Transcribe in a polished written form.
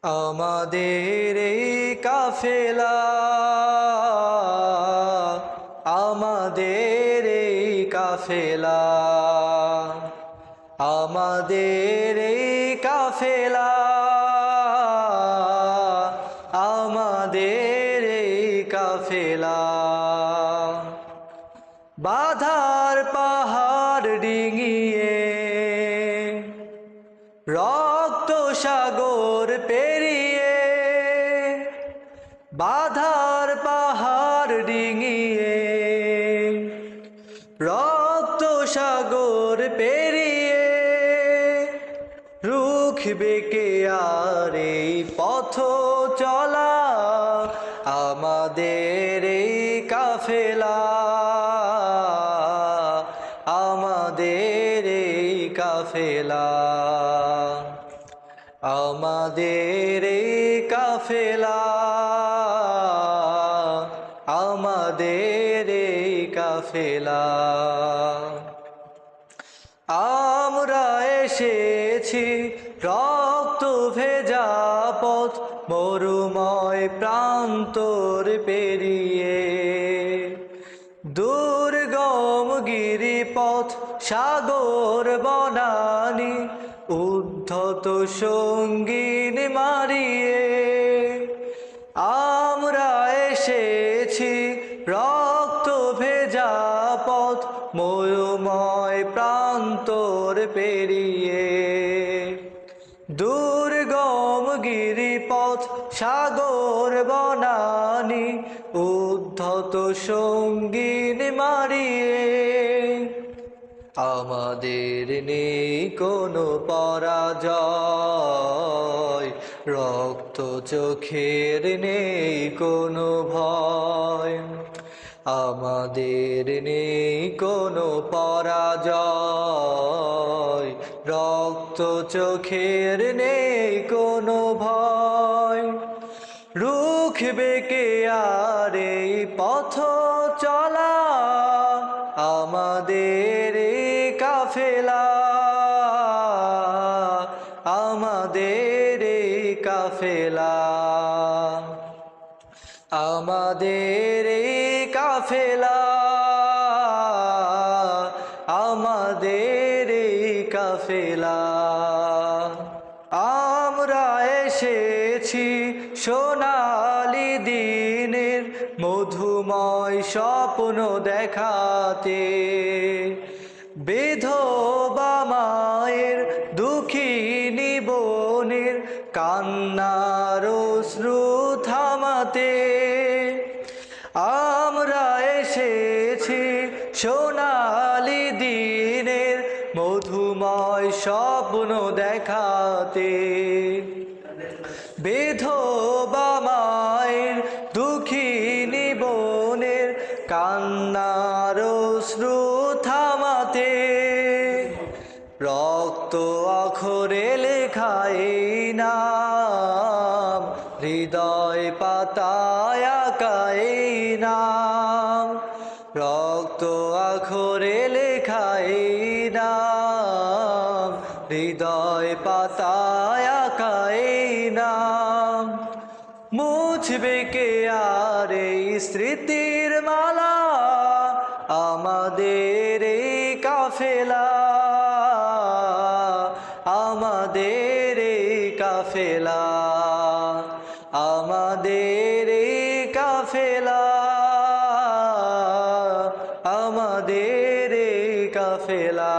আমাদের এই কাফেলা, আমাদের এই কাফেলা, আমাদের এই কাফেলা, আমাদের এই কাফেলা। বাধার পাহাড় ডিঙিয়ে, রক্ত সাগর পেরিয়ে, বাধার পাহাড় ডিঙিয়ে, রক্ত সাগর পেরিয়ে, রুখবে কে আর এই পথ চলা, আমাদের এই কাফেলা, আমাদের এই কাফেলা, আমাদের এই কাফেলা, আমাদের এই কাফেলা। আমরা এসেছি রক্ত ভেজা পথ, মরুময় প্রান্তর পেরিয়ে, দুর্গম গিরিপথ, সাগর বনানী, উদ্ধত সঙ্গীন মারিয়ে। আমরা এসেছি রক্ত ভেজা পথ, মরুময় প্রান্তর পেরিয়ে, দুর্গম গিরিপথ, সাগর বনানী, উদ্ধত সঙ্গীন মারিয়ে। আমাদের নেই কোনো পরাজয়, রক্ত চোখের নেই কোনো ভয়, আমাদের নেই কোনো পরাজয়, রক্ত চোখের নেই কোনো ভয়। রুখবে কে আর এই পথ চলা, আমাদের এই কাফেলা, আমাদের এই কাফেলা, আমাদের এই কাফেলা, আমাদের এই কাফেলা। আমরা এসেছি সোনালি দিনের মধুময় স্বপ্ন দেখাতে, বিধবা মায়ের দুঃখিনী বোনের কান্নার অশ্রু থামাতে। আমরা এসেছি সোনালি দিনের মধুময় স্বপ্ন দেখাতে, বিধবা মায়ের দুঃখিনী বোনের কান্নার অশ্রু থামাতে। রক্ত অক্ষরে লেখা এই নাম, হৃদয় পাতায় আঁকা এই নাম, রক্ত অক্ষরে লেখা এই নাম, হৃদয় পাতায় আঁকা এই নাম। মুছবে কে আর এই স্মৃতির মালা, আমাদের এই কাফেলা, আমাদের এই কাফেলা, আমাদের এই কাফেলা, আমাদের এই কাফেলা।